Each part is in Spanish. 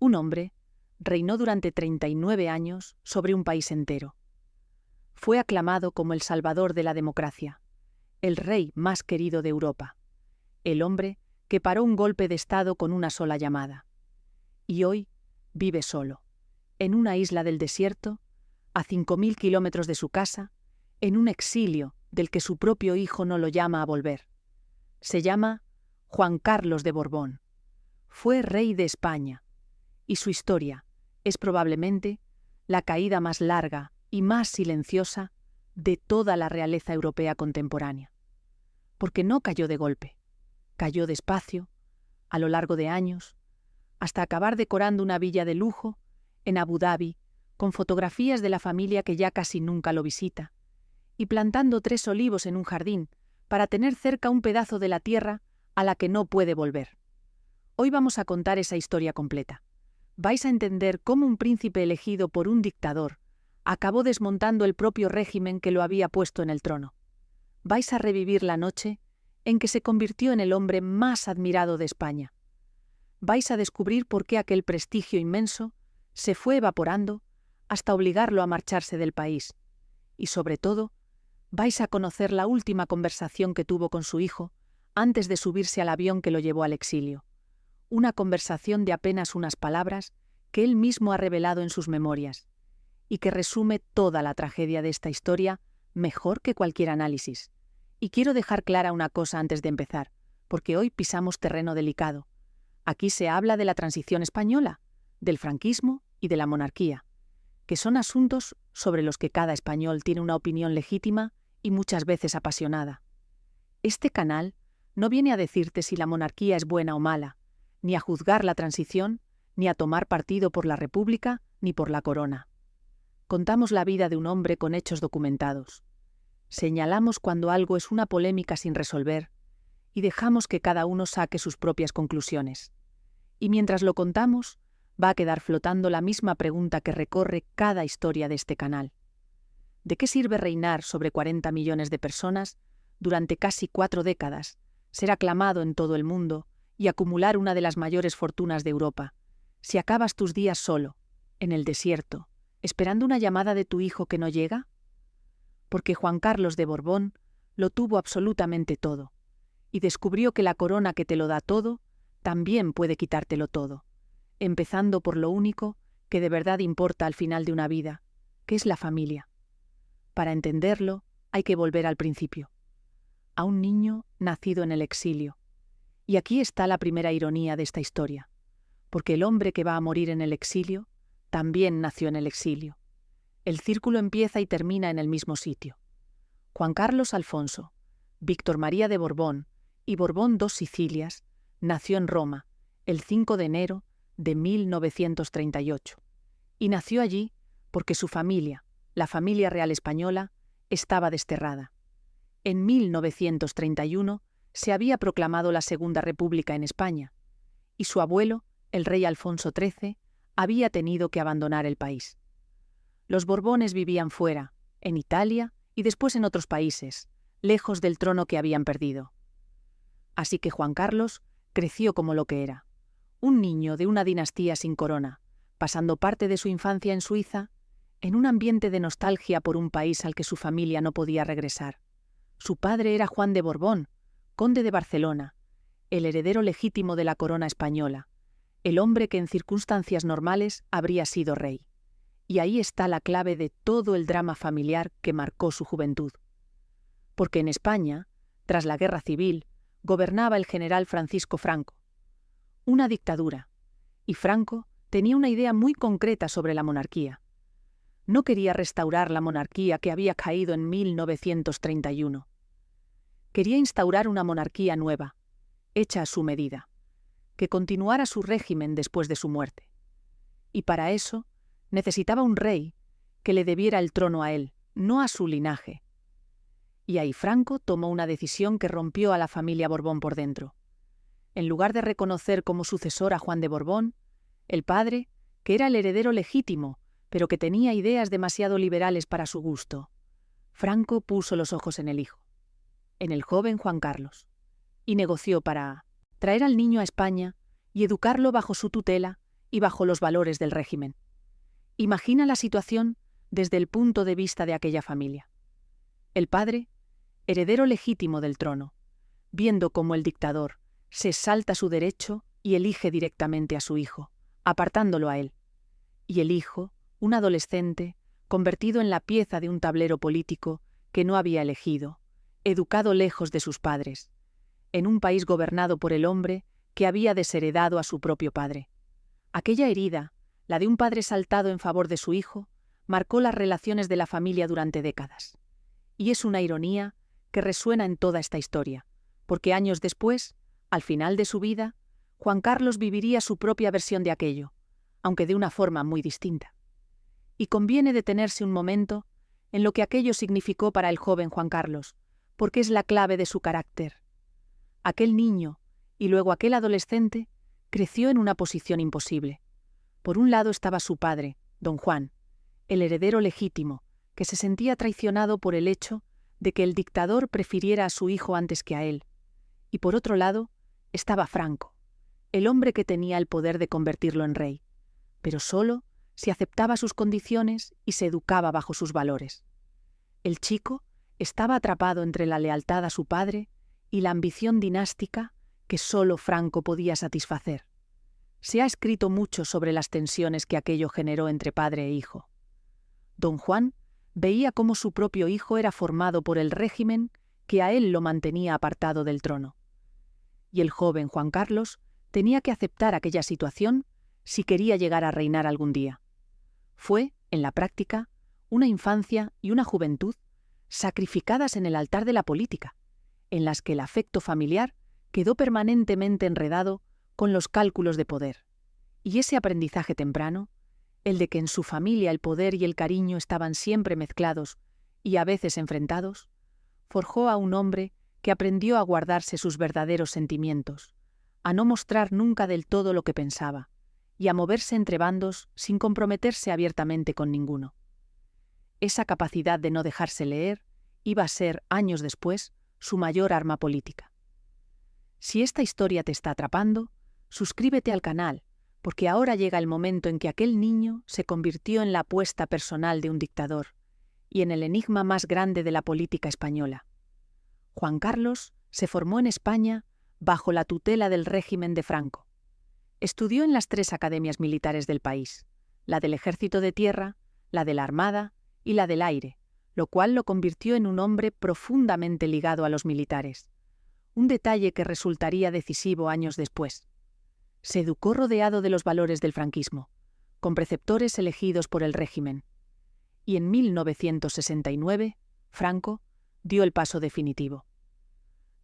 Un hombre reinó durante 39 años sobre un país entero. Fue aclamado como el salvador de la democracia, el rey más querido de Europa, el hombre que paró un golpe de Estado con una sola llamada. Y hoy vive solo, en una isla del desierto, a 5.000 kilómetros de su casa, en un exilio del que su propio hijo no lo llama a volver. Se llama Juan Carlos de Borbón. Fue rey de España, y su historia es probablemente la caída más larga y más silenciosa de toda la realeza europea contemporánea. Porque no cayó de golpe, cayó despacio, a lo largo de años, hasta acabar decorando una villa de lujo en Abu Dhabi, con fotografías de la familia que ya casi nunca lo visita, y plantando 3 olivos en un jardín para tener cerca un pedazo de la tierra a la que no puede volver. Hoy vamos a contar esa historia completa. Vais a entender cómo un príncipe elegido por un dictador acabó desmontando el propio régimen que lo había puesto en el trono. Vais a revivir la noche en que se convirtió en el hombre más admirado de España. Vais a descubrir por qué aquel prestigio inmenso se fue evaporando hasta obligarlo a marcharse del país. Y sobre todo, vais a conocer la última conversación que tuvo con su hijo antes de subirse al avión que lo llevó al exilio. Una conversación de apenas unas palabras que él mismo ha revelado en sus memorias y que resume toda la tragedia de esta historia mejor que cualquier análisis. Y quiero dejar clara una cosa antes de empezar, porque hoy pisamos terreno delicado. Aquí se habla de la transición española, del franquismo y de la monarquía, que son asuntos sobre los que cada español tiene una opinión legítima y muchas veces apasionada. Este canal no viene a decirte si la monarquía es buena o mala, ni a juzgar la transición, ni a tomar partido por la República ni por la corona. Contamos la vida de un hombre con hechos documentados. Señalamos cuando algo es una polémica sin resolver y dejamos que cada uno saque sus propias conclusiones. Y mientras lo contamos, va a quedar flotando la misma pregunta que recorre cada historia de este canal. ¿De qué sirve reinar sobre 40 millones de personas durante casi 4 décadas, ser aclamado en todo el mundo y acumular una de las mayores fortunas de Europa, si acabas tus días solo, en el desierto, esperando una llamada de tu hijo que no llega? Porque Juan Carlos de Borbón lo tuvo absolutamente todo, y descubrió que la corona que te lo da todo también puede quitártelo todo, empezando por lo único que de verdad importa al final de una vida, que es la familia. Para entenderlo, hay que volver al principio, a un niño nacido en el exilio. Y aquí está la primera ironía de esta historia, porque el hombre que va a morir en el exilio también nació en el exilio. El círculo empieza y termina en el mismo sitio. Juan Carlos Alfonso, Víctor María de Borbón y Borbón II Sicilias, nació en Roma el 5 de enero de 1938. Y nació allí porque su familia, la familia real española, estaba desterrada. En 1931 se había proclamado la Segunda República en España, y su abuelo, el rey Alfonso XIII, había tenido que abandonar el país. Los Borbones vivían fuera, en Italia y después en otros países, lejos del trono que habían perdido. Así que Juan Carlos creció como lo que era, un niño de una dinastía sin corona, pasando parte de su infancia en Suiza, en un ambiente de nostalgia por un país al que su familia no podía regresar. Su padre era Juan de Borbón, conde de Barcelona, el heredero legítimo de la corona española, el hombre que en circunstancias normales habría sido rey. Y ahí está la clave de todo el drama familiar que marcó su juventud. Porque en España, tras la Guerra Civil, gobernaba el general Francisco Franco. Una dictadura, y Franco tenía una idea muy concreta sobre la monarquía. No quería restaurar la monarquía que había caído en 1931. Quería instaurar una monarquía nueva, hecha a su medida, que continuara su régimen después de su muerte. Y para eso necesitaba un rey que le debiera el trono a él, no a su linaje. Y ahí Franco tomó una decisión que rompió a la familia Borbón por dentro. En lugar de reconocer como sucesor a Juan de Borbón, el padre, que era el heredero legítimo, pero que tenía ideas demasiado liberales para su gusto, Franco puso los ojos en el hijo, en el joven Juan Carlos, y negoció para traer al niño a España y educarlo bajo su tutela y bajo los valores del régimen. Imagina la situación desde el punto de vista de aquella familia. El padre, heredero legítimo del trono, viendo cómo el dictador se salta su derecho y elige directamente a su hijo, apartándolo a él. Y el hijo, un adolescente, convertido en la pieza de un tablero político que no había elegido, educado lejos de sus padres, en un país gobernado por el hombre que había desheredado a su propio padre. Aquella herida, la de un padre saltado en favor de su hijo, marcó las relaciones de la familia durante décadas. Y es una ironía que resuena en toda esta historia, porque años después, al final de su vida, Juan Carlos viviría su propia versión de aquello, aunque de una forma muy distinta. Y conviene detenerse un momento en lo que aquello significó para el joven Juan Carlos, porque es la clave de su carácter. Aquel niño, y luego aquel adolescente, creció en una posición imposible. Por un lado estaba su padre, don Juan, el heredero legítimo, que se sentía traicionado por el hecho de que el dictador prefiriera a su hijo antes que a él. Y por otro lado estaba Franco, el hombre que tenía el poder de convertirlo en rey, pero solo si aceptaba sus condiciones y se educaba bajo sus valores. El chico estaba atrapado entre la lealtad a su padre y la ambición dinástica que solo Franco podía satisfacer. Se ha escrito mucho sobre las tensiones que aquello generó entre padre e hijo. Don Juan veía cómo su propio hijo era formado por el régimen que a él lo mantenía apartado del trono. Y el joven Juan Carlos tenía que aceptar aquella situación si quería llegar a reinar algún día. Fue, en la práctica, una infancia y una juventud sacrificadas en el altar de la política, en las que el afecto familiar quedó permanentemente enredado con los cálculos de poder. Y ese aprendizaje temprano, el de que en su familia el poder y el cariño estaban siempre mezclados y a veces enfrentados, forjó a un hombre que aprendió a guardarse sus verdaderos sentimientos, a no mostrar nunca del todo lo que pensaba, y a moverse entre bandos sin comprometerse abiertamente con ninguno. Esa capacidad de no dejarse leer iba a ser, años después, su mayor arma política. Si esta historia te está atrapando, suscríbete al canal, porque ahora llega el momento en que aquel niño se convirtió en la apuesta personal de un dictador y en el enigma más grande de la política española. Juan Carlos se formó en España bajo la tutela del régimen de Franco. Estudió en las 3 academias militares del país, la del Ejército de Tierra, la de la Armada y la del Aire, lo cual lo convirtió en un hombre profundamente ligado a los militares, un detalle que resultaría decisivo años después. Se educó rodeado de los valores del franquismo, con preceptores elegidos por el régimen. Y en 1969, Franco dio el paso definitivo.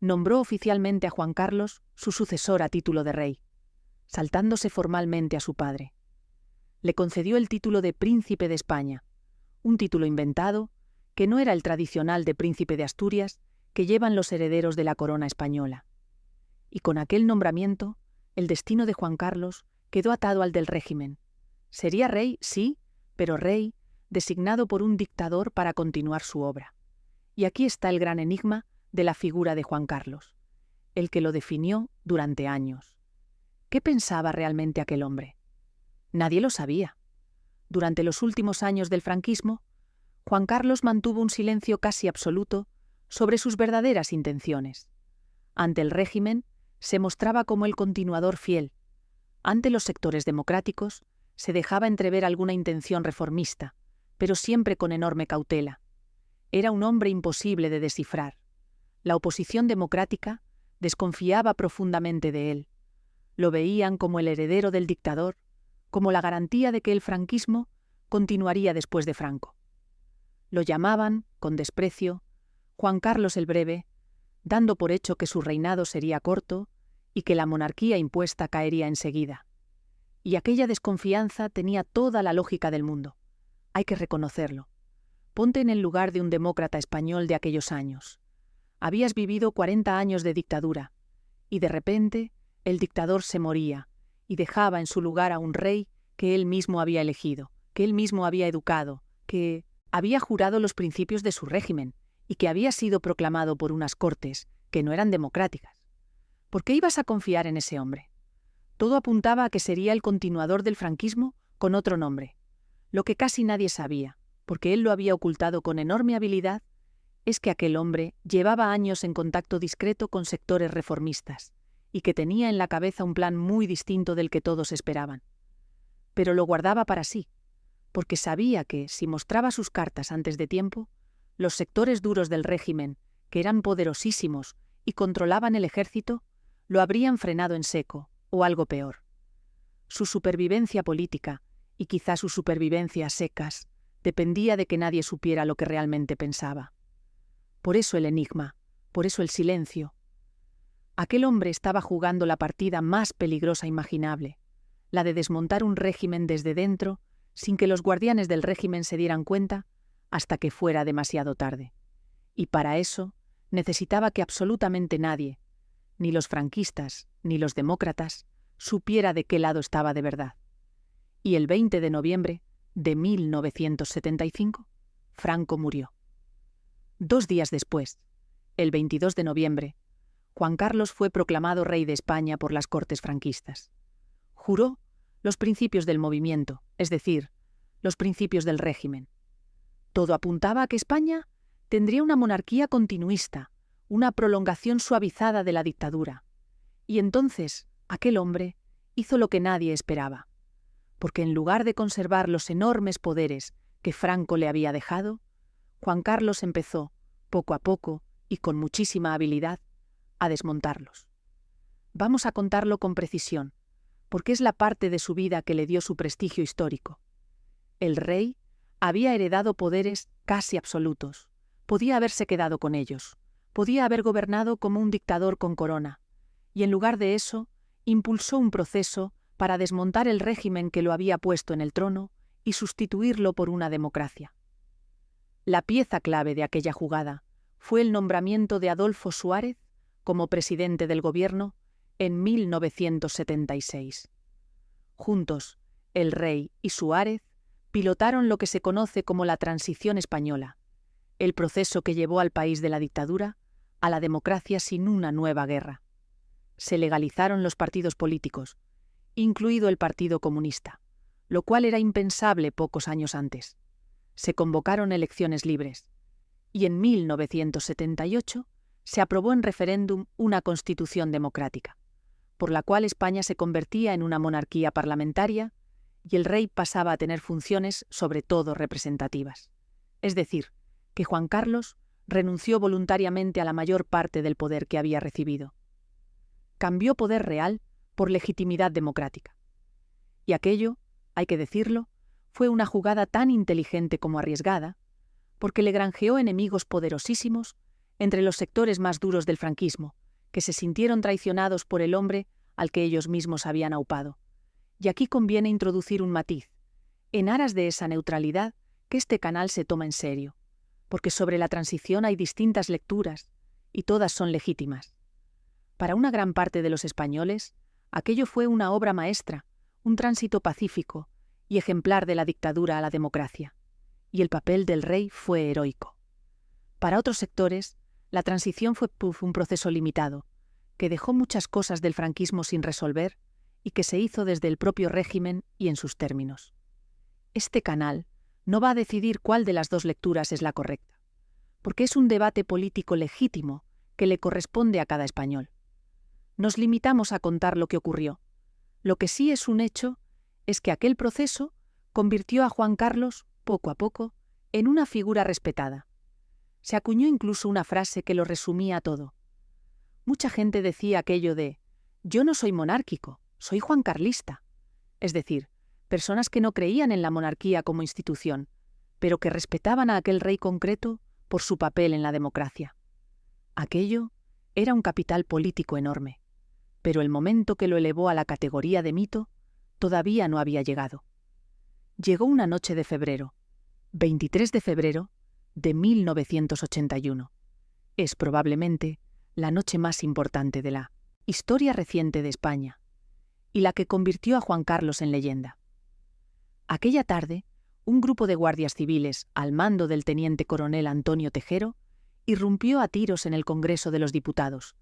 Nombró oficialmente a Juan Carlos su sucesor a título de rey, saltándose formalmente a su padre. Le concedió el título de Príncipe de España, un título inventado que no era el tradicional de Príncipe de Asturias que llevan los herederos de la corona española. Y con aquel nombramiento, el destino de Juan Carlos quedó atado al del régimen. Sería rey, sí, pero rey designado por un dictador para continuar su obra. Y aquí está el gran enigma de la figura de Juan Carlos, el que lo definió durante años. ¿Qué pensaba realmente aquel hombre? Nadie lo sabía. Durante los últimos años del franquismo, Juan Carlos mantuvo un silencio casi absoluto sobre sus verdaderas intenciones. Ante el régimen, se mostraba como el continuador fiel. Ante los sectores democráticos, se dejaba entrever alguna intención reformista, pero siempre con enorme cautela. Era un hombre imposible de descifrar. La oposición democrática desconfiaba profundamente de él. Lo veían como el heredero del dictador, como la garantía de que el franquismo continuaría después de Franco. Lo llamaban, con desprecio, Juan Carlos el Breve, dando por hecho que su reinado sería corto y que la monarquía impuesta caería enseguida. Y aquella desconfianza tenía toda la lógica del mundo. Hay que reconocerlo. Ponte en el lugar de un demócrata español de aquellos años. Habías vivido 40 años de dictadura, y de repente el dictador se moría y dejaba en su lugar a un rey que él mismo había elegido, que él mismo había educado, que había jurado los principios de su régimen y que había sido proclamado por unas cortes que no eran democráticas. ¿Por qué ibas a confiar en ese hombre? Todo apuntaba a que sería el continuador del franquismo con otro nombre. Lo que casi nadie sabía, porque él lo había ocultado con enorme habilidad, es que aquel hombre llevaba años en contacto discreto con sectores reformistas y que tenía en la cabeza un plan muy distinto del que todos esperaban. Pero lo guardaba para sí, porque sabía que, si mostraba sus cartas antes de tiempo, los sectores duros del régimen, que eran poderosísimos y controlaban el ejército, lo habrían frenado en seco, o algo peor. Su supervivencia política, y quizá su supervivencia a secas, dependía de que nadie supiera lo que realmente pensaba. Por eso el enigma, por eso el silencio. Aquel hombre estaba jugando la partida más peligrosa imaginable, la de desmontar un régimen desde dentro, sin que los guardianes del régimen se dieran cuenta, hasta que fuera demasiado tarde. Y para eso necesitaba que absolutamente nadie, ni los franquistas ni los demócratas, supiera de qué lado estaba de verdad. Y el 20 de noviembre de 1975, Franco murió. 2 días después, el 22 de noviembre, Juan Carlos fue proclamado rey de España por las Cortes franquistas. Juró los principios del movimiento, es decir, los principios del régimen. Todo apuntaba a que España tendría una monarquía continuista, una prolongación suavizada de la dictadura. Y entonces, aquel hombre hizo lo que nadie esperaba, porque en lugar de conservar los enormes poderes que Franco le había dejado, Juan Carlos empezó, poco a poco y con muchísima habilidad, a desmontarlos. Vamos a contarlo con precisión, porque es la parte de su vida que le dio su prestigio histórico. El rey había heredado poderes casi absolutos, podía haberse quedado con ellos, podía haber gobernado como un dictador con corona, y en lugar de eso, impulsó un proceso para desmontar el régimen que lo había puesto en el trono y sustituirlo por una democracia. La pieza clave de aquella jugada fue el nombramiento de Adolfo Suárez como presidente del gobierno en 1976. Juntos, el rey y Suárez pilotaron lo que se conoce como la Transición Española, el proceso que llevó al país de la dictadura a la democracia sin una nueva guerra. Se legalizaron los partidos políticos, incluido el Partido Comunista, lo cual era impensable pocos años antes. Se convocaron elecciones libres, y en 1978 se aprobó en referéndum una constitución democrática, por la cual España se convertía en una monarquía parlamentaria y el rey pasaba a tener funciones sobre todo representativas. Es decir, que Juan Carlos renunció voluntariamente a la mayor parte del poder que había recibido. Cambió poder real por legitimidad democrática. Y aquello, hay que decirlo, fue una jugada tan inteligente como arriesgada, porque le granjeó enemigos poderosísimos entre los sectores más duros del franquismo, que se sintieron traicionados por el hombre al que ellos mismos habían aupado. Y aquí conviene introducir un matiz, en aras de esa neutralidad que este canal se toma en serio, porque sobre la transición hay distintas lecturas, y todas son legítimas. Para una gran parte de los españoles, aquello fue una obra maestra, un tránsito pacífico y ejemplar de la dictadura a la democracia, y el papel del rey fue heroico. Para otros sectores, la transición fue un proceso limitado, que dejó muchas cosas del franquismo sin resolver y que se hizo desde el propio régimen y en sus términos. Este canal no va a decidir cuál de las dos lecturas es la correcta, porque es un debate político legítimo que le corresponde a cada español. Nos limitamos a contar lo que ocurrió. Lo que sí es un hecho es que aquel proceso convirtió a Juan Carlos, poco a poco, en una figura respetada. Se acuñó incluso una frase que lo resumía todo. Mucha gente decía aquello de «yo no soy monárquico, soy juancarlista». Es decir, personas que no creían en la monarquía como institución, pero que respetaban a aquel rey concreto por su papel en la democracia. Aquello era un capital político enorme, pero el momento que lo elevó a la categoría de mito todavía no había llegado. Llegó una noche de febrero, 23 de febrero de 1981. Es probablemente la noche más importante de la historia reciente de España y la que convirtió a Juan Carlos en leyenda. Aquella tarde, un grupo de guardias civiles, al mando del teniente coronel Antonio Tejero, irrumpió a tiros en el Congreso de los Diputados,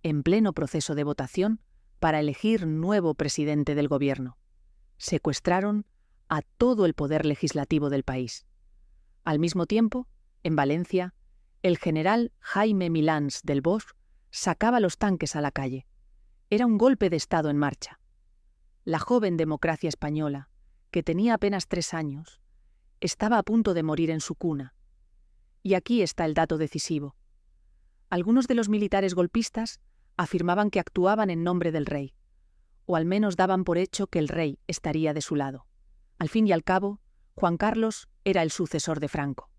en pleno proceso de votación, para elegir nuevo presidente del gobierno. Secuestraron a todo el poder legislativo del país. Al mismo tiempo, en Valencia, el general Jaime Milans del Bosch sacaba los tanques a la calle. Era un golpe de Estado en marcha. La joven democracia española, que tenía apenas 3 años, estaba a punto de morir en su cuna. Y aquí está el dato decisivo. Algunos de los militares golpistas afirmaban que actuaban en nombre del rey, o al menos daban por hecho que el rey estaría de su lado. Al fin y al cabo, Juan Carlos era el sucesor de Franco,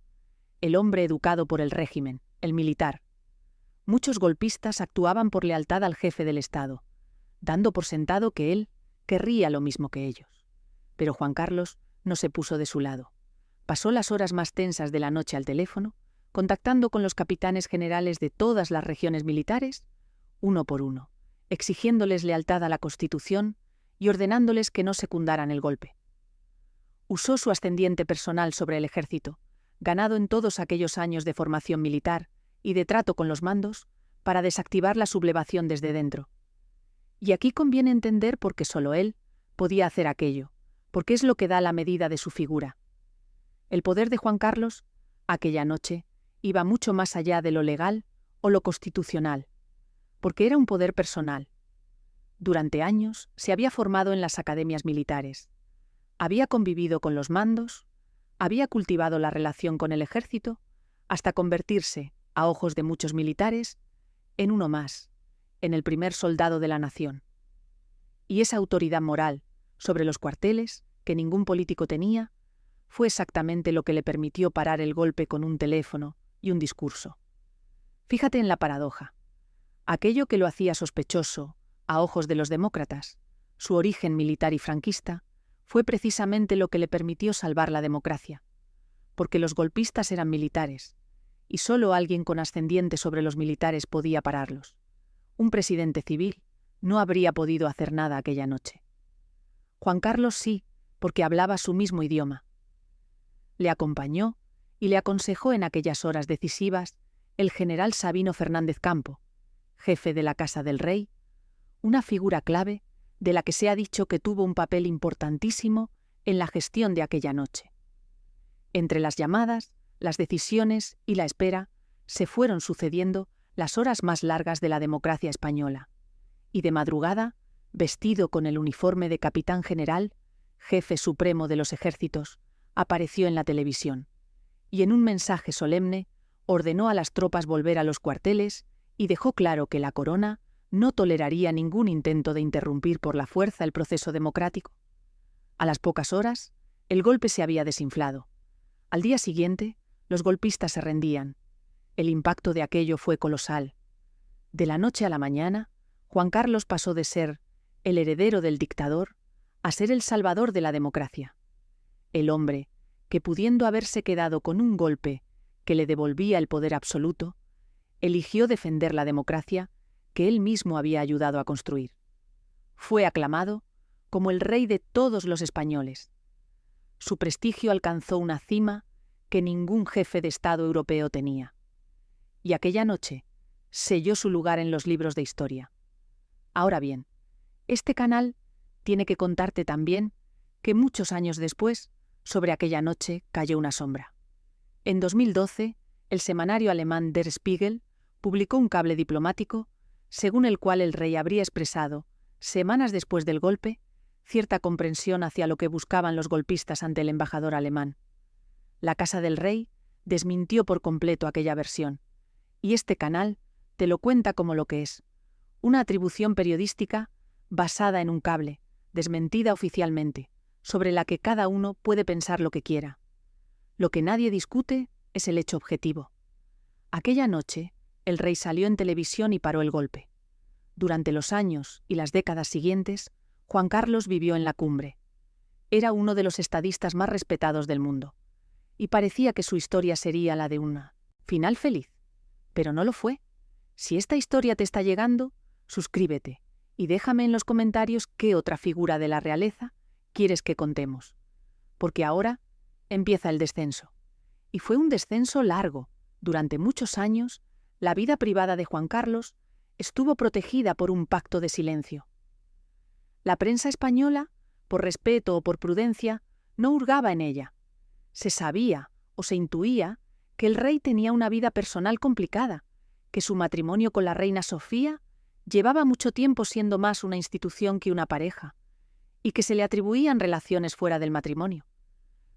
el hombre educado por el régimen, el militar. Muchos golpistas actuaban por lealtad al jefe del Estado, dando por sentado que él querría lo mismo que ellos. Pero Juan Carlos no se puso de su lado. Pasó las horas más tensas de la noche al teléfono, contactando con los capitanes generales de todas las regiones militares, uno por uno, exigiéndoles lealtad a la Constitución y ordenándoles que no secundaran el golpe. Usó su ascendiente personal sobre el ejército, ganado en todos aquellos años de formación militar y de trato con los mandos, para desactivar la sublevación desde dentro. Y aquí conviene entender por qué solo él podía hacer aquello, porque es lo que da la medida de su figura. El poder de Juan Carlos, aquella noche, iba mucho más allá de lo legal o lo constitucional, porque era un poder personal. Durante años se había formado en las academias militares, había convivido con los mandos, había cultivado la relación con el ejército, hasta convertirse, a ojos de muchos militares, en uno más, en el primer soldado de la nación. Y esa autoridad moral sobre los cuarteles, que ningún político tenía, fue exactamente lo que le permitió parar el golpe con un teléfono y un discurso. Fíjate en la paradoja. Aquello que lo hacía sospechoso, a ojos de los demócratas, su origen militar y franquista, fue precisamente lo que le permitió salvar la democracia, porque los golpistas eran militares, y solo alguien con ascendiente sobre los militares podía pararlos. Un presidente civil no habría podido hacer nada aquella noche. Juan Carlos sí, porque hablaba su mismo idioma. Le acompañó y le aconsejó en aquellas horas decisivas el general Sabino Fernández Campo, jefe de la Casa del Rey, una figura clave de la que se ha dicho que tuvo un papel importantísimo en la gestión de aquella noche. Entre las llamadas, las decisiones y la espera se fueron sucediendo las horas más largas de la democracia española, y de madrugada, vestido con el uniforme de capitán general, jefe supremo de los ejércitos, apareció en la televisión, y en un mensaje solemne ordenó a las tropas volver a los cuarteles y dejó claro que la corona no toleraría ningún intento de interrumpir por la fuerza el proceso democrático. A las pocas horas, el golpe se había desinflado. Al día siguiente, los golpistas se rendían. El impacto de aquello fue colosal. De la noche a la mañana, Juan Carlos pasó de ser el heredero del dictador a ser el salvador de la democracia. El hombre que, pudiendo haberse quedado con un golpe que le devolvía el poder absoluto, eligió defender la democracia que él mismo había ayudado a construir. Fue aclamado como el rey de todos los españoles. Su prestigio alcanzó una cima que ningún jefe de Estado europeo tenía. Y aquella noche selló su lugar en los libros de historia. Ahora bien, este canal tiene que contarte también que muchos años después, sobre aquella noche cayó una sombra. En 2012, el semanario alemán Der Spiegel publicó un cable diplomático según el cual el rey habría expresado, semanas después del golpe, cierta comprensión hacia lo que buscaban los golpistas ante el embajador alemán. La Casa del Rey desmintió por completo aquella versión, y este canal te lo cuenta como lo que es, una atribución periodística basada en un cable, desmentida oficialmente, sobre la que cada uno puede pensar lo que quiera. Lo que nadie discute es el hecho objetivo. Aquella noche, el rey salió en televisión y paró el golpe. Durante los años y las décadas siguientes, Juan Carlos vivió en la cumbre. Era uno de los estadistas más respetados del mundo, y parecía que su historia sería la de una final feliz. Pero no lo fue. Si esta historia te está llegando, suscríbete y déjame en los comentarios qué otra figura de la realeza quieres que contemos. Porque ahora empieza el descenso. Y fue un descenso largo. Durante muchos años, la vida privada de Juan Carlos estuvo protegida por un pacto de silencio. La prensa española, por respeto o por prudencia, no hurgaba en ella. Se sabía o se intuía que el rey tenía una vida personal complicada, que su matrimonio con la reina Sofía llevaba mucho tiempo siendo más una institución que una pareja, y que se le atribuían relaciones fuera del matrimonio.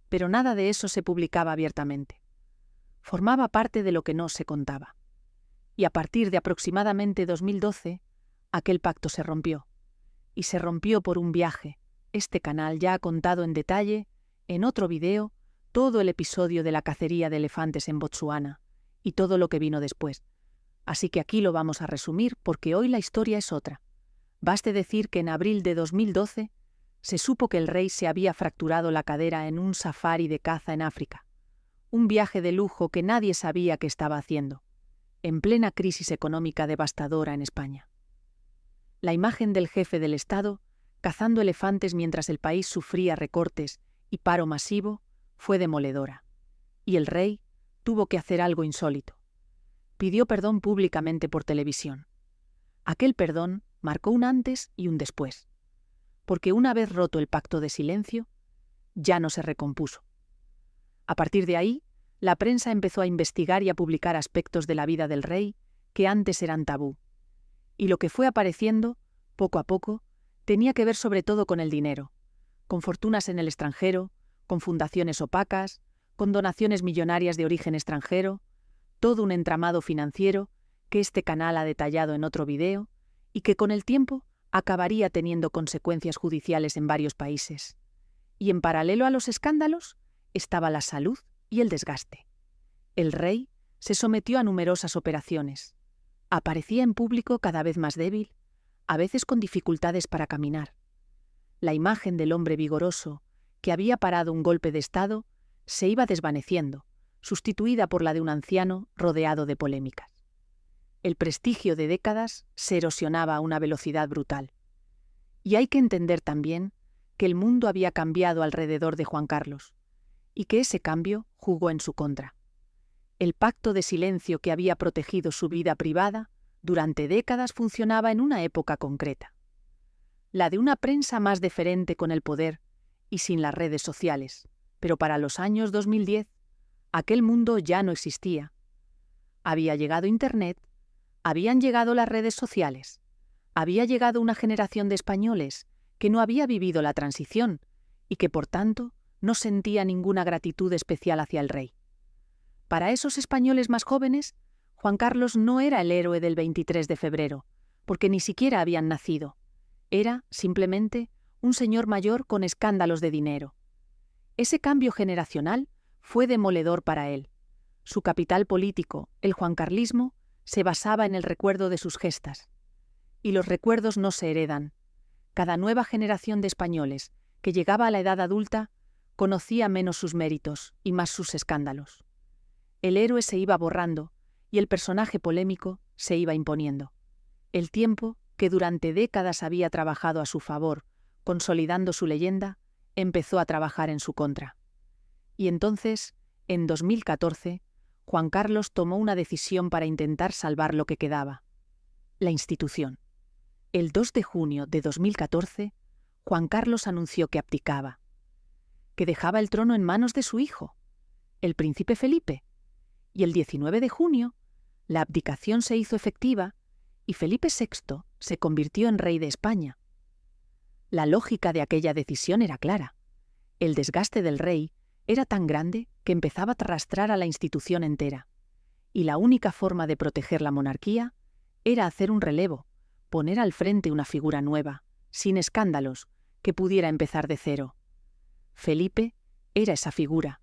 Pero nada de eso se publicaba abiertamente. Formaba parte de lo que no se contaba. Y a partir de aproximadamente 2012, aquel pacto se rompió. Y se rompió por un viaje. Este canal ya ha contado en detalle, en otro video, todo el episodio de la cacería de elefantes en Botsuana y todo lo que vino después. Así que aquí lo vamos a resumir porque hoy la historia es otra. Baste decir que en abril de 2012 se supo que el rey se había fracturado la cadera en un safari de caza en África. Un viaje de lujo que nadie sabía que estaba haciendo, en plena crisis económica devastadora en España. La imagen del jefe del Estado cazando elefantes mientras el país sufría recortes y paro masivo fue demoledora. Y el rey tuvo que hacer algo insólito. Pidió perdón públicamente por televisión. Aquel perdón marcó un antes y un después, porque una vez roto el pacto de silencio, ya no se recompuso. A partir de ahí, la prensa empezó a investigar y a publicar aspectos de la vida del rey que antes eran tabú. Y lo que fue apareciendo, poco a poco, tenía que ver sobre todo con el dinero, con fortunas en el extranjero, con fundaciones opacas, con donaciones millonarias de origen extranjero, todo un entramado financiero que este canal ha detallado en otro video y que con el tiempo acabaría teniendo consecuencias judiciales en varios países. Y en paralelo a los escándalos estaba la salud y el desgaste. El rey se sometió a numerosas operaciones. Aparecía en público cada vez más débil, a veces con dificultades para caminar. La imagen del hombre vigoroso, que había parado un golpe de Estado, se iba desvaneciendo, sustituida por la de un anciano rodeado de polémicas. El prestigio de décadas se erosionaba a una velocidad brutal. Y hay que entender también que el mundo había cambiado alrededor de Juan Carlos, y que ese cambio jugó en su contra. El pacto de silencio que había protegido su vida privada durante décadas funcionaba en una época concreta. La de una prensa más deferente con el poder y sin las redes sociales. Pero para los años 2010, aquel mundo ya no existía. Había llegado Internet, habían llegado las redes sociales, había llegado una generación de españoles que no había vivido la transición y que, por tanto, no sentía ninguna gratitud especial hacia el rey. Para esos españoles más jóvenes, Juan Carlos no era el héroe del 23 de febrero, porque ni siquiera habían nacido. Era, simplemente, un señor mayor con escándalos de dinero. Ese cambio generacional fue demoledor para él. Su capital político, el juancarlismo, se basaba en el recuerdo de sus gestas. Y los recuerdos no se heredan. Cada nueva generación de españoles que llegaba a la edad adulta conocía menos sus méritos y más sus escándalos. El héroe se iba borrando y el personaje polémico se iba imponiendo. El tiempo, que durante décadas había trabajado a su favor, consolidando su leyenda, empezó a trabajar en su contra. Y entonces, en 2014, Juan Carlos tomó una decisión para intentar salvar lo que quedaba: la institución. El 2 de junio de 2014, Juan Carlos anunció que abdicaba, que dejaba el trono en manos de su hijo, el príncipe Felipe, y el 19 de junio, la abdicación se hizo efectiva y Felipe VI se convirtió en rey de España. La lógica de aquella decisión era clara. El desgaste del rey era tan grande que empezaba a arrastrar a la institución entera, y la única forma de proteger la monarquía era hacer un relevo, poner al frente una figura nueva, sin escándalos, que pudiera empezar de cero. Felipe era esa figura,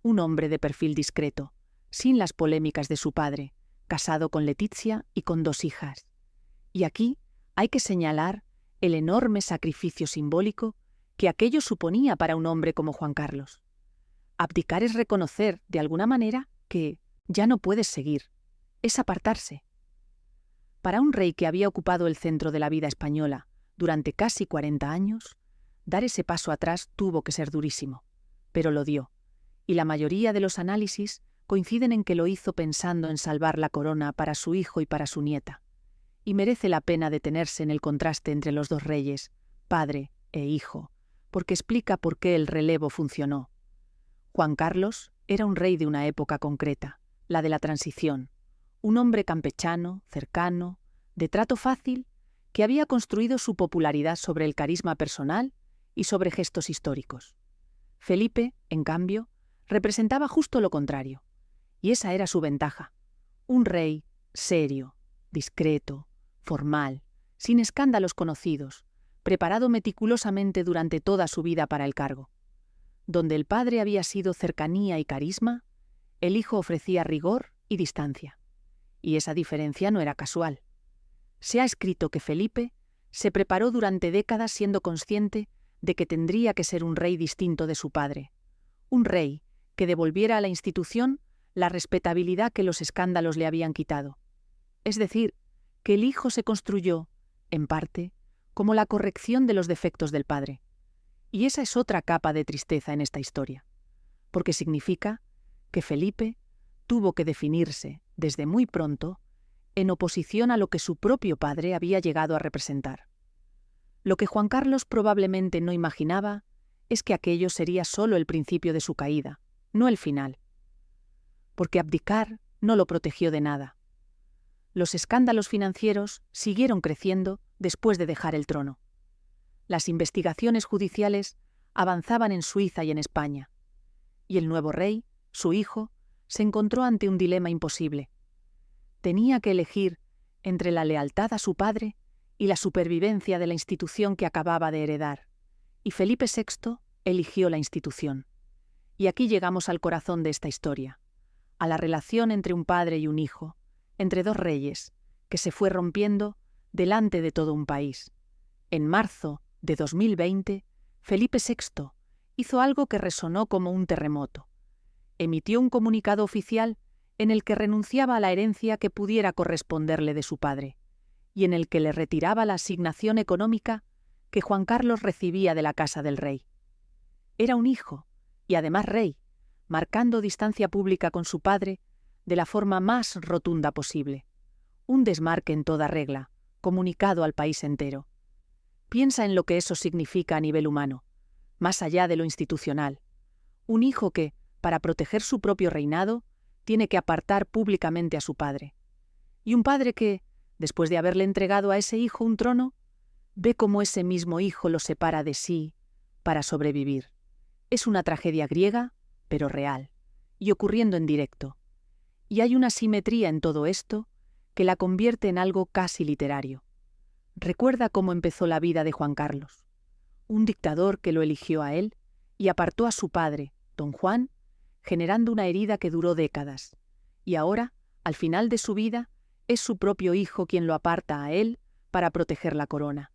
un hombre de perfil discreto, sin las polémicas de su padre, casado con Letizia y con 2 hijas. Y aquí hay que señalar el enorme sacrificio simbólico que aquello suponía para un hombre como Juan Carlos. Abdicar es reconocer, de alguna manera, que ya no puedes seguir, es apartarse. Para un rey que había ocupado el centro de la vida española durante casi 40 años, dar ese paso atrás tuvo que ser durísimo, pero lo dio, y la mayoría de los análisis coinciden en que lo hizo pensando en salvar la corona para su hijo y para su nieta, y merece la pena detenerse en el contraste entre los 2 reyes, padre e hijo, porque explica por qué el relevo funcionó. Juan Carlos era un rey de una época concreta, la de la transición, un hombre campechano, cercano, de trato fácil, que había construido su popularidad sobre el carisma personal y sobre gestos históricos. Felipe, en cambio, representaba justo lo contrario, y esa era su ventaja. Un rey serio, discreto, formal, sin escándalos conocidos, preparado meticulosamente durante toda su vida para el cargo. Donde el padre había sido cercanía y carisma, el hijo ofrecía rigor y distancia. Y esa diferencia no era casual. Se ha escrito que Felipe se preparó durante décadas siendo consciente de que tendría que ser un rey distinto de su padre, un rey que devolviera a la institución la respetabilidad que los escándalos le habían quitado. Es decir, que el hijo se construyó, en parte, como la corrección de los defectos del padre. Y esa es otra capa de tristeza en esta historia, porque significa que Felipe tuvo que definirse, desde muy pronto, en oposición a lo que su propio padre había llegado a representar. Lo que Juan Carlos probablemente no imaginaba es que aquello sería solo el principio de su caída, no el final. Porque abdicar no lo protegió de nada. Los escándalos financieros siguieron creciendo después de dejar el trono. Las investigaciones judiciales avanzaban en Suiza y en España, y el nuevo rey, su hijo, se encontró ante un dilema imposible. Tenía que elegir entre la lealtad a su padre y la supervivencia de la institución que acababa de heredar, y Felipe VI eligió la institución. Y aquí llegamos al corazón de esta historia, a la relación entre un padre y un hijo, entre dos reyes, que se fue rompiendo delante de todo un país. En marzo de 2020, Felipe VI hizo algo que resonó como un terremoto. Emitió un comunicado oficial en el que renunciaba a la herencia que pudiera corresponderle de su padre, y en el que le retiraba la asignación económica que Juan Carlos recibía de la casa del rey. Era un hijo, y además rey, marcando distancia pública con su padre de la forma más rotunda posible. Un desmarque en toda regla, comunicado al país entero. Piensa en lo que eso significa a nivel humano, más allá de lo institucional. Un hijo que, para proteger su propio reinado, tiene que apartar públicamente a su padre. Y un padre que, después de haberle entregado a ese hijo un trono, ve cómo ese mismo hijo lo separa de sí para sobrevivir. Es una tragedia griega, pero real, y ocurriendo en directo. Y hay una simetría en todo esto que la convierte en algo casi literario. Recuerda cómo empezó la vida de Juan Carlos. Un dictador que lo eligió a él y apartó a su padre, don Juan, generando una herida que duró décadas. Y ahora, al final de su vida, es su propio hijo quien lo aparta a él para proteger la corona.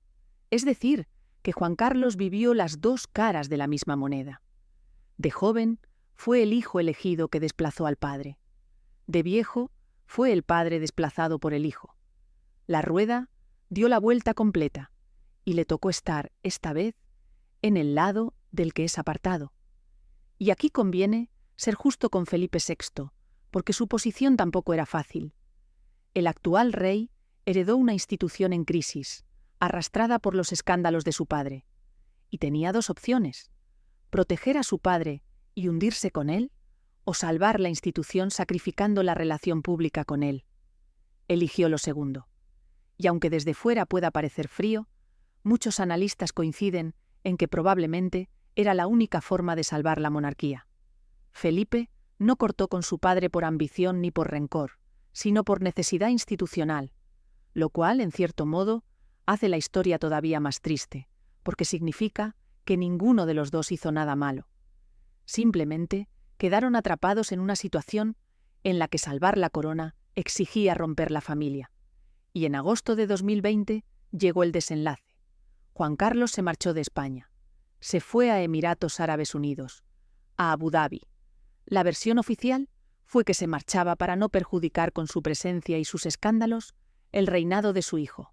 Es decir, que Juan Carlos vivió las dos caras de la misma moneda. De joven, fue el hijo elegido que desplazó al padre. De viejo, fue el padre desplazado por el hijo. La rueda dio la vuelta completa, y le tocó estar, esta vez, en el lado del que es apartado. Y aquí conviene ser justo con Felipe VI, porque su posición tampoco era fácil. El actual rey heredó una institución en crisis, arrastrada por los escándalos de su padre, y tenía dos opciones: proteger a su padre y hundirse con él, o salvar la institución sacrificando la relación pública con él. Eligió lo segundo. Y aunque desde fuera pueda parecer frío, muchos analistas coinciden en que probablemente era la única forma de salvar la monarquía. Felipe no cortó con su padre por ambición ni por rencor, sino por necesidad institucional, lo cual, en cierto modo, hace la historia todavía más triste, porque significa que ninguno de los dos hizo nada malo. Simplemente quedaron atrapados en una situación en la que salvar la corona exigía romper la familia. Y en agosto de 2020 llegó el desenlace. Juan Carlos se marchó de España. Se fue a Emiratos Árabes Unidos, a Abu Dhabi. La versión oficial fue que se marchaba para no perjudicar con su presencia y sus escándalos el reinado de su hijo.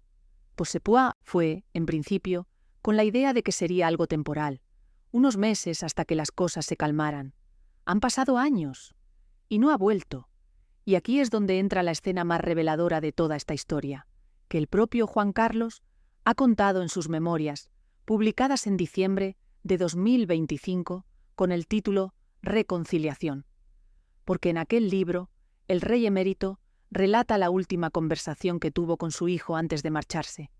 Pues se fue, en principio, con la idea de que sería algo temporal, unos meses hasta que las cosas se calmaran. Han pasado años, y no ha vuelto. Y aquí es donde entra la escena más reveladora de toda esta historia, que el propio Juan Carlos ha contado en sus memorias, publicadas en diciembre de 2025 con el título Reconciliación, porque en aquel libro el rey emérito relata la última conversación que tuvo con su hijo antes de marcharse.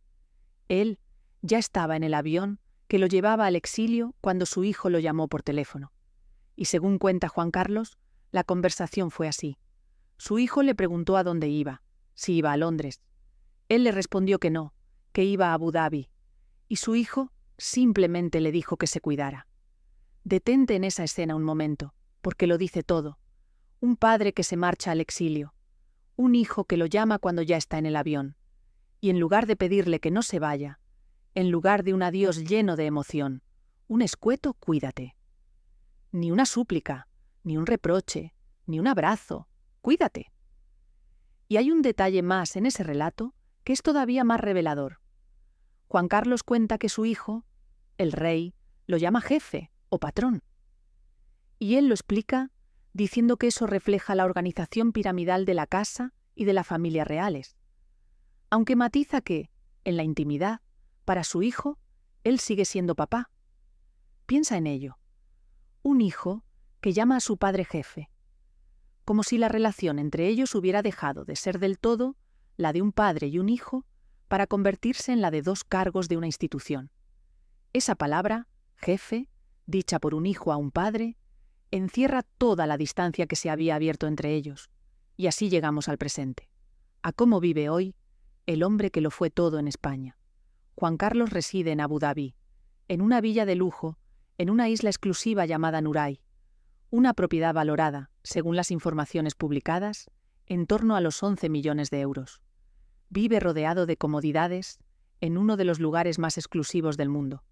Él ya estaba en el avión que lo llevaba al exilio cuando su hijo lo llamó por teléfono. Y según cuenta Juan Carlos, la conversación fue así. Su hijo le preguntó a dónde iba, si iba a Londres. Él le respondió que no, que iba a Abu Dhabi, y su hijo simplemente le dijo que se cuidara. Detente en esa escena un momento, porque lo dice todo. Un padre que se marcha al exilio, un hijo que lo llama cuando ya está en el avión, y en lugar de pedirle que no se vaya, en lugar de un adiós lleno de emoción, un escueto cuídate. Ni una súplica, ni un reproche, ni un abrazo, cuídate. Y hay un detalle más en ese relato que es todavía más revelador. Juan Carlos cuenta que su hijo, el rey, lo llama jefe o patrón. Y él lo explica diciendo que eso refleja la organización piramidal de la casa y de la familia reales. Aunque matiza que, en la intimidad, para su hijo, él sigue siendo papá. Piensa en ello. Un hijo que llama a su padre jefe, como si la relación entre ellos hubiera dejado de ser del todo la de un padre y un hijo para convertirse en la de dos cargos de una institución. Esa palabra, jefe, dicha por un hijo a un padre, encierra toda la distancia que se había abierto entre ellos, y así llegamos al presente, a cómo vive hoy el hombre que lo fue todo en España. Juan Carlos reside en Abu Dhabi, en una villa de lujo, en una isla exclusiva llamada Nuray, una propiedad valorada, según las informaciones publicadas, en torno a los 11 millones de euros. Vive rodeado de comodidades en uno de los lugares más exclusivos del mundo.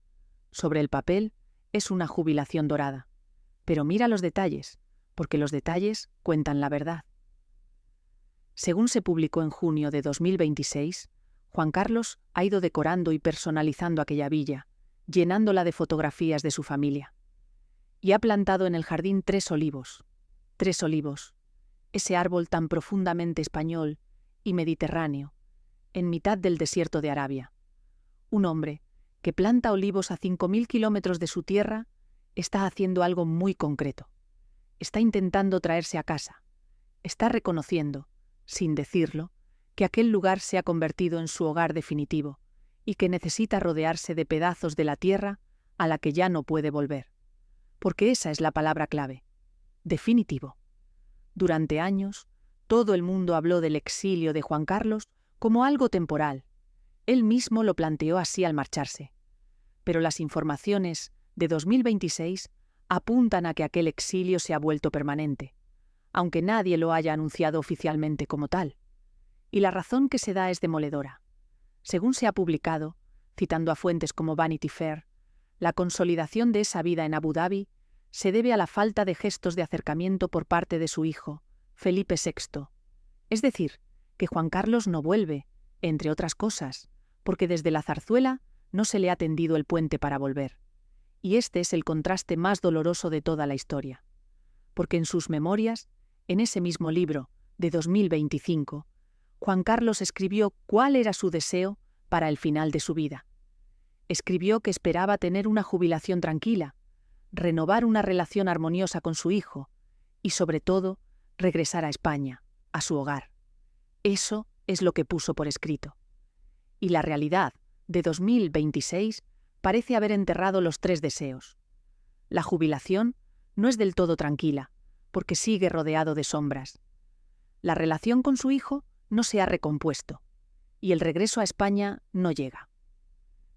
Sobre el papel es una jubilación dorada. Pero mira los detalles, porque los detalles cuentan la verdad. Según se publicó en junio de 2026, Juan Carlos ha ido decorando y personalizando aquella villa, llenándola de fotografías de su familia. Y ha plantado en el jardín 3 olivos. 3 olivos, ese árbol tan profundamente español y mediterráneo, en mitad del desierto de Arabia. Un hombre que planta olivos a 5.000 kilómetros de su tierra está haciendo algo muy concreto. Está intentando traerse a casa. Está reconociendo, sin decirlo, que aquel lugar se ha convertido en su hogar definitivo y que necesita rodearse de pedazos de la tierra a la que ya no puede volver. Porque esa es la palabra clave. Definitivo. Durante años, todo el mundo habló del exilio de Juan Carlos como algo temporal. Él mismo lo planteó así al marcharse. Pero las informaciones de 2026 apuntan a que aquel exilio se ha vuelto permanente, aunque nadie lo haya anunciado oficialmente como tal. Y la razón que se da es demoledora. Según se ha publicado, citando a fuentes como Vanity Fair, la consolidación de esa vida en Abu Dhabi se debe a la falta de gestos de acercamiento por parte de su hijo, Felipe VI. Es decir, que Juan Carlos no vuelve, entre otras cosas, porque desde la zarzuela no se le ha tendido el puente para volver. Y este es el contraste más doloroso de toda la historia. Porque en sus memorias, en ese mismo libro, de 2025, Juan Carlos escribió cuál era su deseo para el final de su vida. Escribió que esperaba tener una jubilación tranquila, renovar una relación armoniosa con su hijo y, sobre todo, regresar a España, a su hogar. Eso es lo que puso por escrito. Y la realidad de 2026 parece haber enterrado los 3 deseos. La jubilación no es del todo tranquila, porque sigue rodeado de sombras. La relación con su hijo no se ha recompuesto, y el regreso a España no llega.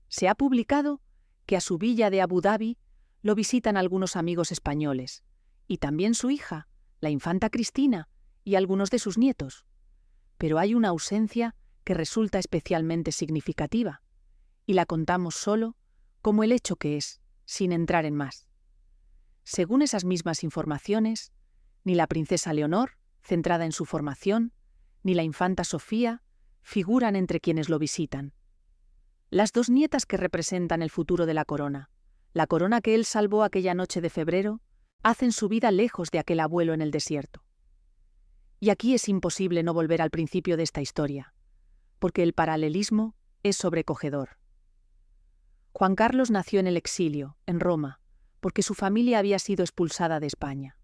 Se ha publicado que a su villa de Abu Dhabi lo visitan algunos amigos españoles, y también su hija, la infanta Cristina, y algunos de sus nietos. Pero hay una ausencia que resulta especialmente significativa, y la contamos solo como el hecho que es, sin entrar en más. Según esas mismas informaciones, ni la princesa Leonor, centrada en su formación, ni la infanta Sofía figuran entre quienes lo visitan. Las 2 nietas que representan el futuro de la corona que él salvó aquella noche de febrero, hacen su vida lejos de aquel abuelo en el desierto. Y aquí es imposible no volver al principio de esta historia, porque el paralelismo es sobrecogedor. Juan Carlos nació en el exilio, en Roma, porque su familia había sido expulsada de España.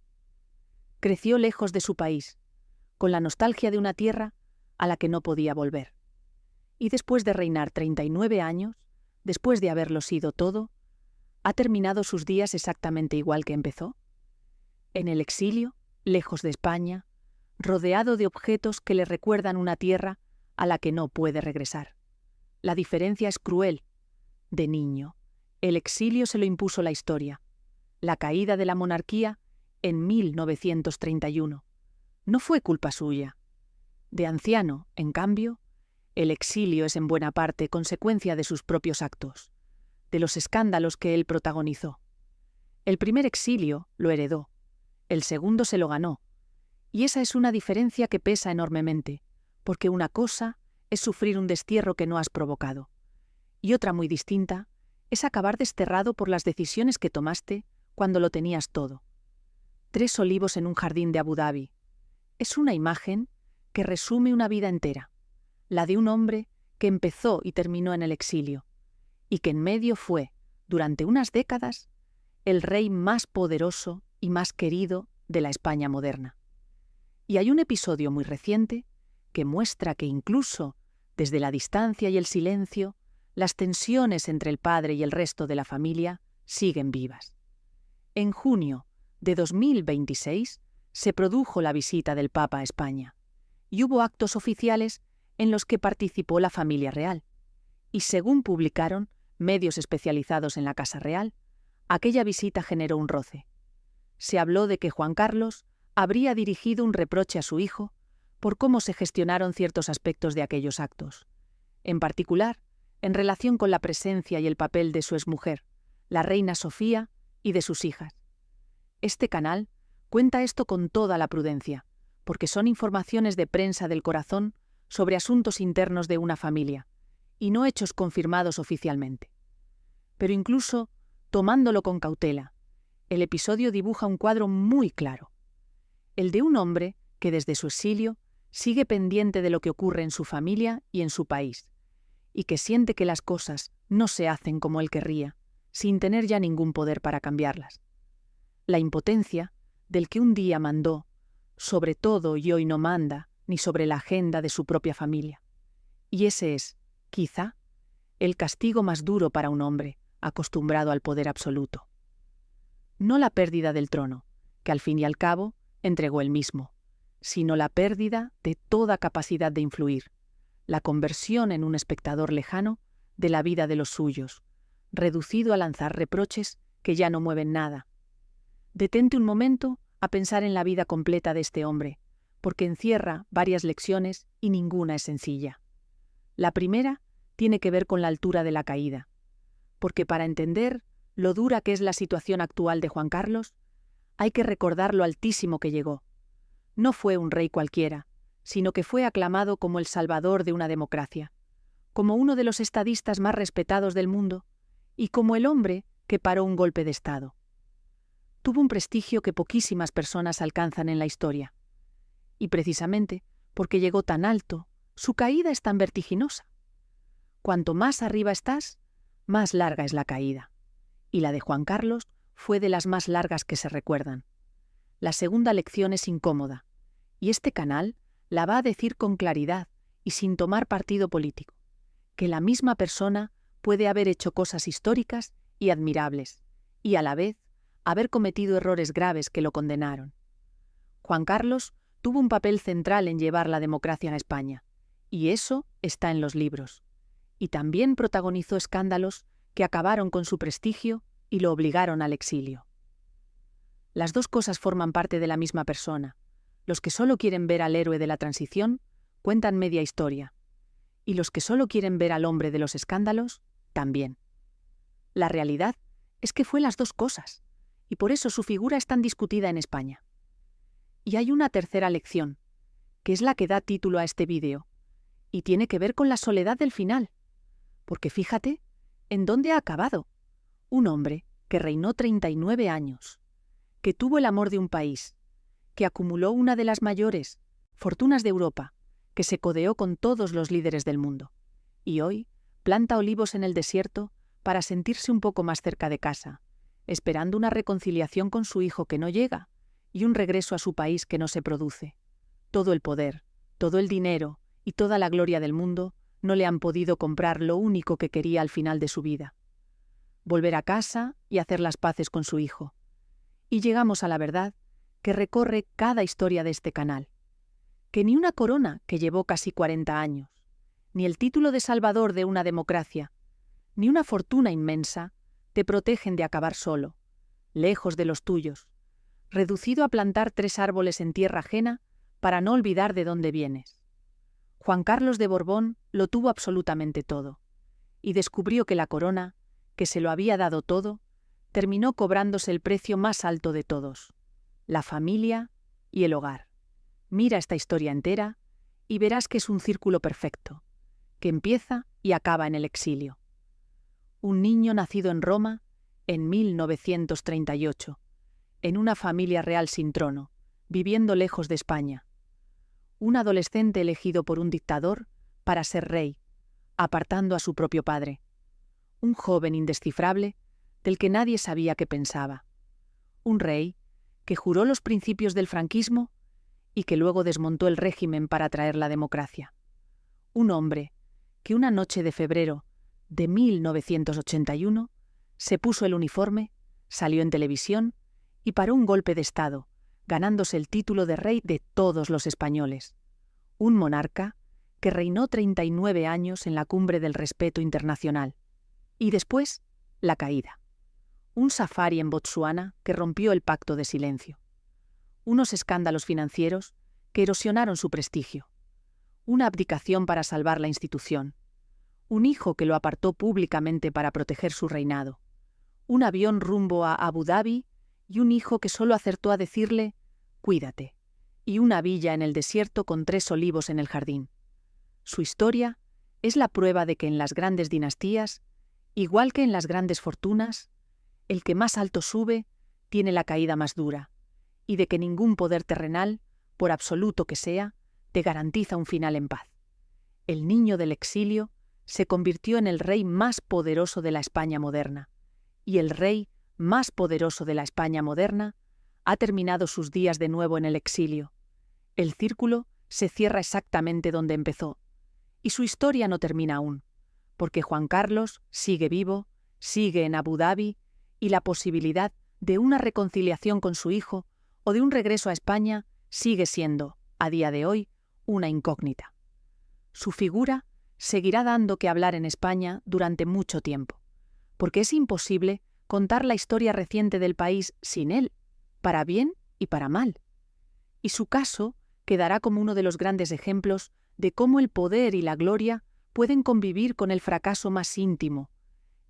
Creció lejos de su país, con la nostalgia de una tierra a la que no podía volver. Y después de reinar 39 años, después de haberlo sido todo, ¿ha terminado sus días exactamente igual que empezó? En el exilio, lejos de España, rodeado de objetos que le recuerdan una tierra a la que no puede regresar. La diferencia es cruel. De niño, el exilio se lo impuso la historia. La caída de la monarquía en 1931 no fue culpa suya. De anciano, en cambio, el exilio es en buena parte consecuencia de sus propios actos, de los escándalos que él protagonizó. El primer exilio lo heredó, el segundo se lo ganó, y esa es una diferencia que pesa enormemente, porque una cosa es sufrir un destierro que no has provocado, y otra muy distinta es acabar desterrado por las decisiones que tomaste cuando lo tenías todo. 3 olivos en un jardín de Abu Dhabi. Es una imagen que resume una vida entera, la de un hombre que empezó y terminó en el exilio, y que en medio fue, durante unas décadas, el rey más poderoso y más querido de la España moderna. Y hay un episodio muy reciente que muestra que incluso desde la distancia y el silencio, las tensiones entre el padre y el resto de la familia siguen vivas. En junio de 2026 se produjo la visita del Papa a España, y hubo actos oficiales en los que participó la familia real. Y según publicaron medios especializados en la Casa Real, aquella visita generó un roce. Se habló de que Juan Carlos habría dirigido un reproche a su hijo por cómo se gestionaron ciertos aspectos de aquellos actos, en particular en relación con la presencia y el papel de su exmujer, la reina Sofía, y de sus hijas. Este canal cuenta esto con toda la prudencia, porque son informaciones de prensa del corazón sobre asuntos internos de una familia, y no hechos confirmados oficialmente. Pero incluso, tomándolo con cautela, el episodio dibuja un cuadro muy claro, el de un hombre que desde su exilio sigue pendiente de lo que ocurre en su familia y en su país, y que siente que las cosas no se hacen como él querría, sin tener ya ningún poder para cambiarlas. La impotencia del que un día mandó, sobre todo y hoy no manda, ni sobre la agenda de su propia familia. Y ese es, quizá, el castigo más duro para un hombre acostumbrado al poder absoluto. No la pérdida del trono, que al fin y al cabo entregó él mismo, sino la pérdida de toda capacidad de influir, la conversión en un espectador lejano de la vida de los suyos, reducido a lanzar reproches que ya no mueven nada. Detente un momento a pensar en la vida completa de este hombre, porque encierra varias lecciones y ninguna es sencilla. La primera tiene que ver con la altura de la caída, porque para entender lo dura que es la situación actual de Juan Carlos, hay que recordar lo altísimo que llegó. No fue un rey cualquiera, sino que fue aclamado como el salvador de una democracia, como uno de los estadistas más respetados del mundo y como el hombre que paró un golpe de Estado. Tuvo un prestigio que poquísimas personas alcanzan en la historia. Y precisamente porque llegó tan alto, su caída es tan vertiginosa. Cuanto más arriba estás, más larga es la caída. Y la de Juan Carlos fue de las más largas que se recuerdan. La segunda lección es incómoda, y este canal la va a decir con claridad y sin tomar partido político, que la misma persona puede haber hecho cosas históricas y admirables, y a la vez haber cometido errores graves que lo condenaron. Juan Carlos tuvo un papel central en llevar la democracia a España, y eso está en los libros. Y también protagonizó escándalos que acabaron con su prestigio y lo obligaron al exilio. Las dos cosas forman parte de la misma persona. Los que solo quieren ver al héroe de la transición cuentan media historia, y los que solo quieren ver al hombre de los escándalos, también. La realidad es que fue las dos cosas, y por eso su figura es tan discutida en España. Y hay una tercera lección, que es la que da título a este vídeo, y tiene que ver con la soledad del final. Porque fíjate, ¿en dónde ha acabado? Un hombre que reinó 39 años, que tuvo el amor de un país, que acumuló una de las mayores fortunas de Europa, que se codeó con todos los líderes del mundo, y hoy planta olivos en el desierto para sentirse un poco más cerca de casa, esperando una reconciliación con su hijo que no llega y un regreso a su país que no se produce. Todo el poder, todo el dinero y toda la gloria del mundo no le han podido comprar lo único que quería al final de su vida: volver a casa y hacer las paces con su hijo. Y llegamos a la verdad que recorre cada historia de este canal: que ni una corona que llevó casi 40 años, ni el título de salvador de una democracia, ni una fortuna inmensa te protegen de acabar solo, lejos de los tuyos, reducido a plantar 3 árboles en tierra ajena para no olvidar de dónde vienes. Juan Carlos de Borbón lo tuvo absolutamente todo, y descubrió que la corona, que se lo había dado todo, terminó cobrándose el precio más alto de todos: la familia y el hogar. Mira esta historia entera y verás que es un círculo perfecto, que empieza y acaba en el exilio. Un niño nacido en Roma en 1938, en una familia real sin trono, viviendo lejos de España. Un adolescente elegido por un dictador para ser rey, apartando a su propio padre. Un joven indescifrable del que nadie sabía qué pensaba. Un rey que juró los principios del franquismo y que luego desmontó el régimen para traer la democracia. Un hombre que una noche de febrero de 1981 se puso el uniforme, salió en televisión y paró un golpe de Estado, ganándose el título de rey de todos los españoles. Un monarca que reinó 39 años en la cumbre del respeto internacional. Y después, la caída. Un safari en Botsuana que rompió el pacto de silencio. Unos escándalos financieros que erosionaron su prestigio. Una abdicación para salvar la institución. Un hijo que lo apartó públicamente para proteger su reinado. Un avión rumbo a Abu Dhabi y un hijo que solo acertó a decirle: «Cuídate», y una villa en el desierto con 3 olivos en el jardín. Su historia es la prueba de que en las grandes dinastías, igual que en las grandes fortunas, el que más alto sube tiene la caída más dura, y de que ningún poder terrenal, por absoluto que sea, te garantiza un final en paz. El niño del exilio se convirtió en el rey más poderoso de la España moderna, y el rey más poderoso de la España moderna ha terminado sus días de nuevo en el exilio. El círculo se cierra exactamente donde empezó, y su historia no termina aún, porque Juan Carlos sigue vivo, sigue en Abu Dhabi, y la posibilidad de una reconciliación con su hijo o de un regreso a España sigue siendo, a día de hoy, una incógnita. Su figura seguirá dando que hablar en España durante mucho tiempo, porque es imposible contar la historia reciente del país sin él, para bien y para mal. Y su caso quedará como uno de los grandes ejemplos de cómo el poder y la gloria pueden convivir con el fracaso más íntimo,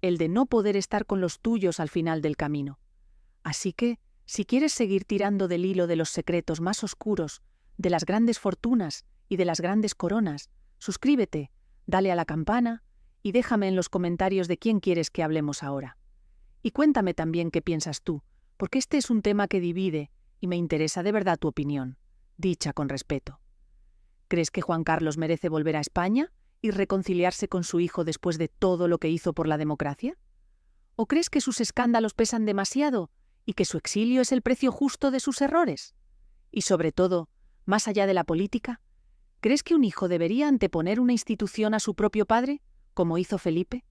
el de no poder estar con los tuyos al final del camino. Así que, si quieres seguir tirando del hilo de los secretos más oscuros, de las grandes fortunas y de las grandes coronas, suscríbete, dale a la campana y déjame en los comentarios de quién quieres que hablemos ahora. Y cuéntame también qué piensas tú, porque este es un tema que divide y me interesa de verdad tu opinión, dicha con respeto. ¿Crees que Juan Carlos merece volver a España y reconciliarse con su hijo después de todo lo que hizo por la democracia? ¿O crees que sus escándalos pesan demasiado y que su exilio es el precio justo de sus errores? Y sobre todo, más allá de la política, ¿crees que un hijo debería anteponer una institución a su propio padre, como hizo Felipe?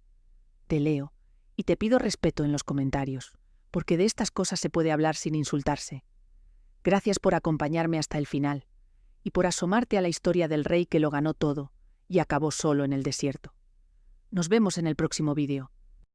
Te leo y te pido respeto en los comentarios, porque de estas cosas se puede hablar sin insultarse. Gracias por acompañarme hasta el final y por asomarte a la historia del rey que lo ganó todo y acabó solo en el desierto. Nos vemos en el próximo vídeo.